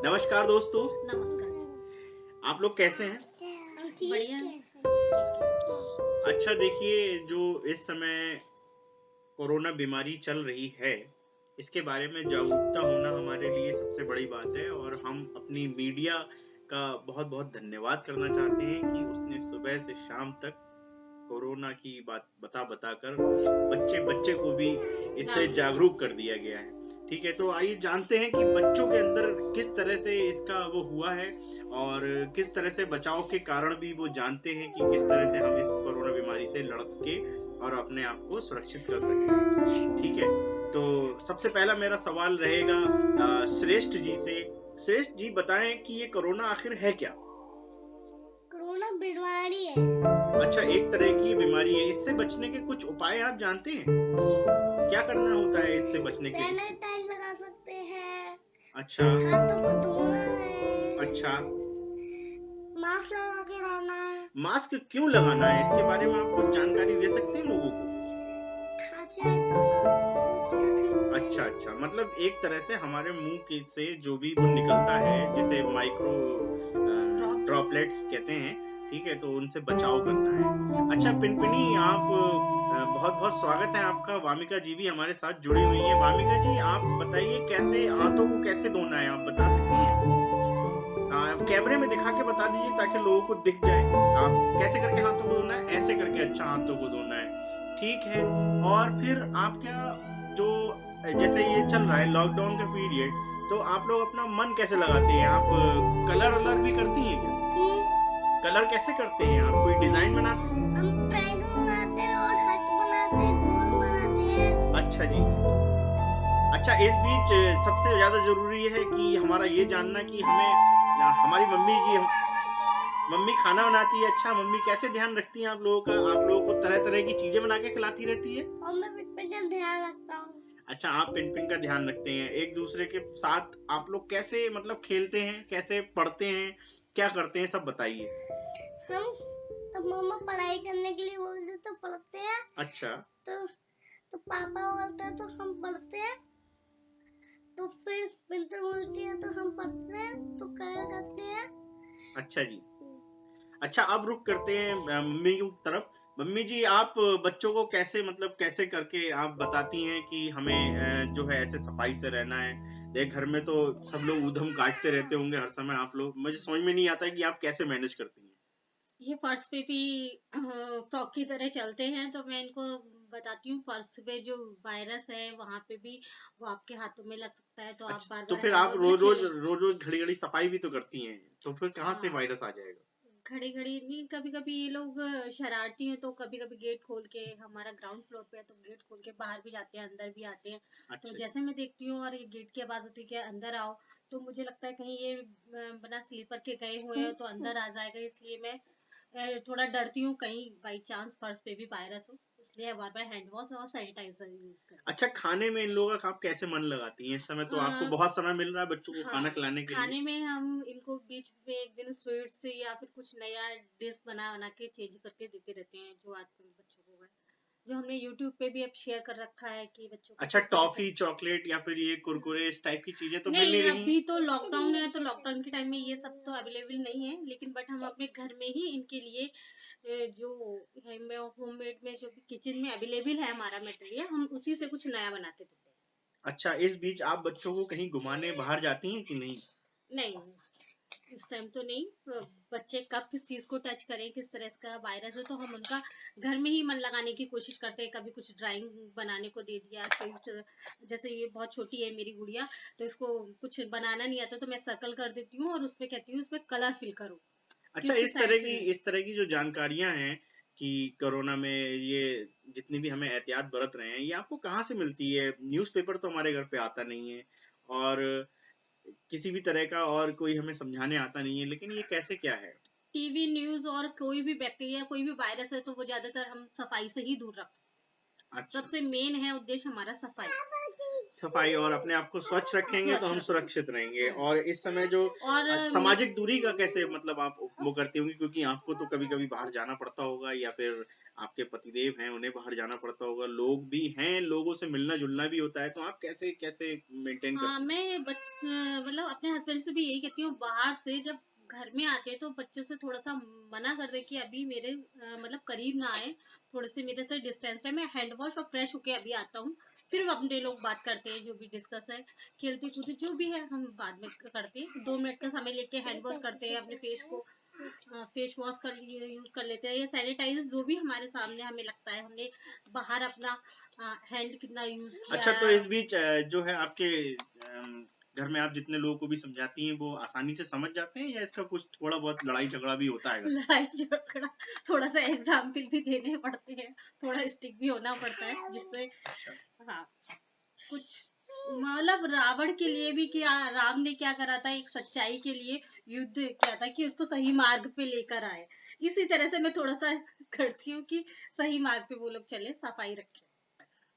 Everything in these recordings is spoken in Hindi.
नमस्कार दोस्तों, नमस्कार। आप लोग कैसे हैं? हम बढ़िया हैं। अच्छा देखिए, जो इस समय कोरोना बीमारी चल रही है, इसके बारे में जागरूकता होना हमारे लिए सबसे बड़ी बात है और हम अपनी मीडिया का बहुत-बहुत धन्यवाद करना चाहते हैं कि उसने सुबह से शाम तक कोरोना की बात बता कर बच्चे को भी इससे जागरूक कर दिया गया है। ठीक है, तो आइए जानते हैं कि बच्चों के अंदर किस तरह से इसका वो हुआ है और किस तरह से बचाव के कारण भी वो जानते हैं कि किस तरह से हम इस कोरोना बीमारी से लड़ के और अपने आप को सुरक्षित कर सकें। ठीक है, तो सबसे पहला मेरा सवाल रहेगा श्रेष्ठ जी से। श्रेष्ठ जी बताएं कि ये कोरोना आखिर है क्या? कोरोना बीमारी है। अच्छा, एक तरह की बीमारी है। इससे बचने के कुछ उपाय आप जानते हैं? क्या करना होता है इससे बचने के लिए? सैनिटाइज लगा सकते हैं। अच्छा, हाथों को धोना है। अच्छा। मास्क लगा के रहना है। मास्क क्यों लगाना है? इसके बारे में आप कुछ जानकारी दे सकते हैं लोगों को? खांसी आए तो अच्छा, अच्छा। मतलब एक तरह से हमारे मुँह के से जो भी वो निकलता है, जिसे माइक्रो ड्रॉपलेट्स कहते हैं, ठीक है? तो उनसे बचाव करना है। अच्छा पिनपिनी, आप बहुत-बहुत स्वागत है आपका। वामिका जी भी हमारे साथ जुड़ी हुई हैं। वामिका जी, आप बताइए कैसे हाथों को कैसे धोना है, आप बता सकती हैं? कैमरे में दिखा के बता दीजिए ताकि लोगों को दिख जाए। आप कैसे करके हाथों को धोना है? ऐसे करके अच्छा हाथों को धोना है। ठीक है, और फिर आप क्या जो जैसे ये चल रहा है लॉकडाउन का पीरियड, तो आप लोग अपना मन कैसे लगाते हैं? आप कलर भी करती हैं क्या? कलर कैसे करते हैं? आप कोई डिजाइन बनाते हैं? हम ट्रायंगल बनाते हैं और हार्ट बनाते हैं, गोल बनाते हैं। अच्छा जी। अच्छा, इस बीच सबसे ज्यादा जरूरी है कि हमारा ये जानना कि हमारी मम्मी खाना बनाती है। अच्छा, मम्मी कैसे ध्यान रखती हैं आप लोगों का? आप लोगों को तरह-तरह की चीजें बना के खिलाती रहती है? और मैं पिन का ध्यान रखता हूँ। अच्छा, आप पिन का ध्यान रखते हैं। एक दूसरे के साथ आप लोग कैसे मतलब खेलते हैं, कैसे पढ़ते हैं, क्या करते हैं, सब बताइए। हम तो मम्मा पढ़ाई करने के लिए बोलते तो पढ़ते हैं। अच्छा, तो पापा बोलते हैं तो हम पढ़ते हैं। तो फिर विंटर बोलती है तो हम पढ़ते हैं, तो कलर करते हैं। अच्छा जी। अच्छा, अब रुक करते हैं मम्मी की तरफ। मम्मी जी, आप बच्चों को कैसे करके आप बताती हैं कि हमें जो है ऐसे सफाई से रहना है? देख, घर में तो सब लोग ऊधम काटते रहते होंगे हर समय। आप लोग, मुझे समझ में नहीं आता है कि आप कैसे मैनेज करती हैं? ये फर्श पे भी फ्रॉक की तरह चलते हैं, तो मैं इनको बताती हूँ फर्श पे जो वायरस है वहां पे भी वो आपके हाथों में लग सकता है, तो आप अच्छा, बार तो बार फिर हैंड आप ना खेलें। रोज घड़ी-घड़ी सफाई भी तो करती हैं, तो फिर कहाँ से हाँ, वायरस आ जाएगा? घड़ी घड़ी नहीं, कभी कभी ये लोग शरारती हैं, तो कभी कभी गेट खोल के, हमारा ग्राउंड फ्लोर पे है तो गेट खोल के बाहर भी जाते हैं, अंदर भी आते हैं। तो अच्छा जी। जैसे मैं देखती हूँ और ये गेट की आवाज होती है कि अंदर आओ, तो मुझे लगता है कहीं ये बिना स्लीपर के गए हुए हैं तो अंदर आ जाएगा, इसलिए मैं थोड़ा डरती हूँ कहीं बाई चांस फर्श पे भी वायरस हो, इसलिए बार बार हैंड वॉश और सैनिटाइजर यूज करती अच्छा, खाने में इन लोगों का आप कैसे मन लगाती हैं? इस समय तो आपको हूँ। बहुत समय मिल रहा है बच्चों को खाना हाँ, खिलाने के लिए। खाने में हम इनको बीच में एक दिन स्वीट्स या फिर कुछ नया डिश बना बना के चेंज करके देते रहते हैं, जो आजकल बच्चों को है, जो हमने यूट्यूब पे भी अब शेयर कर रखा है कि बच्चों को अच्छा, किस तरह से। टॉफी, चॉकलेट या फिर ये कुरकुरे इस टाइप की चीजें तो मिल नहीं, नहीं रही अभी हैं? तो लॉकडाउन है, तो लॉकडाउन के टाइम में ये सब तो अवेलेबल नहीं है, लेकिन बट हम अपने घर में ही इनके लिए जो है होममेड में जो भी किचन में अवेलेबल है हमारा मटेरियल, हम उसी से कुछ नया बनाते देते हैं। अच्छा, इस बीच आप बच्चों को कहीं घुमाने बाहर जाती हैं कि नहीं? नहीं, इस टाइम तो नहीं। बच्चे कब किस चीज को टच करें, किस तरह का वायरस है, तो हम उनका घर में ही मन लगाने की कोशिश करते हैं। कभी कुछ ड्राइंग बनाने को दे दिया, जैसे ये बहुत छोटी है मेरी गुड़िया, तो इसको कुछ बनाना नहीं आता, तो मैं सर्कल कर देती हूँ और उसमें कहती हूँ इसमें कलर फिल करो कि अच्छा, उसको साइड से। इस तरह की जो जानकारियां हैं कि कोरोना में ये जितनी भी हमें एहतियात बरत रहे हैं, ये आपको कहाँ से मिलती है? न्यूज़पेपर तो हमारे घर पे आता नहीं है और किसी भी तरह का और कोई हमें समझाने आता नहीं है, लेकिन ये कैसे क्या है? टीवी न्यूज और कोई भी बैक्टीरिया, कोई भी वायरस है, तो वो ज्यादातर हम सफाई से ही दूर रख सकते हैं। अच्छा, सबसे मेन है उद्देश्य हमारा सफाई। सफाई और अपने आप को स्वच्छ रखेंगे तो हम स्वच्छ सुरक्षित रहेंगे। रखें। और इस समय जो और सामाजिक दूरी का कैसे मतलब आप वो करती होंगी, क्योंकि आपको तो कभी-कभी बाहर जाना पड़ता होगा या फिर आपके पतिदेव हैं, उन्हें बाहर जाना पड़ता होगा, लोग भी हैं, लोगों से मिलना जुलना भी होता है, तो आप कैसे कैसे मेंटेन हाँ, करती हैं? मैं मतलब अपने हस्बैंड से भी यही कहती हूँ, बाहर से जब घर में आते हैं तो बच्चों से थोड़ा सा मना कर दे कि अभी मेरे मतलब करीब ना आए, थोड़े से मेरे से डिस्टेंस है, मैं हैंड वॉश और फ्रेश होके अभी आता हूँ, फिर अपने लोग बात करते हैं, जो भी डिस्कस है, खेलते कूदते जो भी है हम बाद में करते हैं, 2 मिनट का समय लेके हैंड वॉश करते हैं, अपने फेस को फेस वॉश कर यूज कर लेते हैं, या सैनिटाइजर जो भी हमारे सामने हमें लगता है, हमने बाहर अपना हैंड कितना यूज किया अच्छा, तो है। इस बीच जो है आपके घर में आप जितने लोगों को भी समझाती हैं, वो आसानी से समझ जाते हैं, या इसका कुछ थोड़ा बहुत लड़ाई झगड़ा भी होता है घर में? लड़ाई झगड़ा, थोड़ा सा एग्जाम्पल भी देने पड़ते हैं, थोड़ा स्टिक भी होना पड़ता है, जिससे अच्छा। हाँ कुछ मतलब रावण के लिए भी क्या, राम ने क्या करा था, एक सच्चाई के लिए युद्ध किया था कि उसको सही मार्ग पे लेकर आए, इसी तरह से मैं थोड़ा सा करती हूँ कि सही मार्ग पे वो लोग चले, सफाई रखें।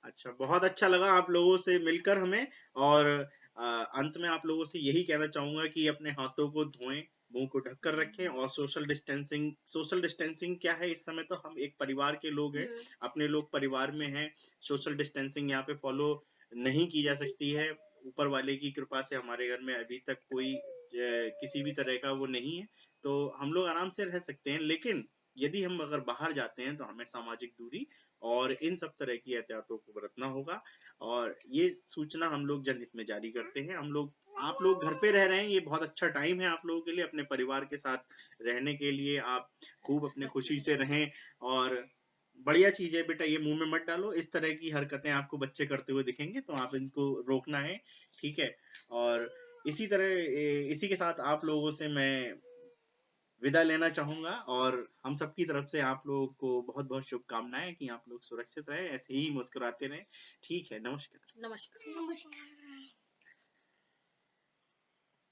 अच्छा, बहुत अच्छा लगा आप लोगों से मिलकर हमें, और अंत में आप लोगों से यही कहना चाहूंगा कि अपने हाथों को धोएं, मुंह को ढक कर रखें, और सोशल डिस्टेंसिंग क्या है, इस समय तो हम एक परिवार के लोग हैं, अपने लोग परिवार में हैं, सोशल डिस्टेंसिंग यहाँ पे फॉलो नहीं की जा सकती है, ऊपर वाले की कृपा से हमारे घर में अभी तक कोई किसी भी तरह का वो नहीं है, तो हम लोग आराम से रह सकते हैं, लेकिन यदि हम अगर बाहर जाते हैं तो हमें सामाजिक दूरी और इन सब तरह की एहतियातों को बरतना होगा, और ये सूचना हम लोग जनहित में जारी करते हैं। आप लोग घर पे रह रहे हैं, ये बहुत अच्छा टाइम है आप लोगों के लिए, अपने परिवार के साथ रहने के लिए आप खूब अपने खुशी से रहें, और बढ़िया चीज है बेटा, ये मुंह में मत डालो, इस तरह की हरकतें आपको बच्चे करते हुए दिखेंगे तो आप इनको रोकना है, ठीक है? और इसी के साथ आप लोगों से मैं विदा लेना चाहूंगा, और हम सबकी तरफ से आप लोगों को बहुत बहुत शुभकामनाएं कि आप लोग सुरक्षित रहें, ऐसे ही मुस्कुराते रहें, ठीक है? नमस्कार। नमस्कार। नमस्कार।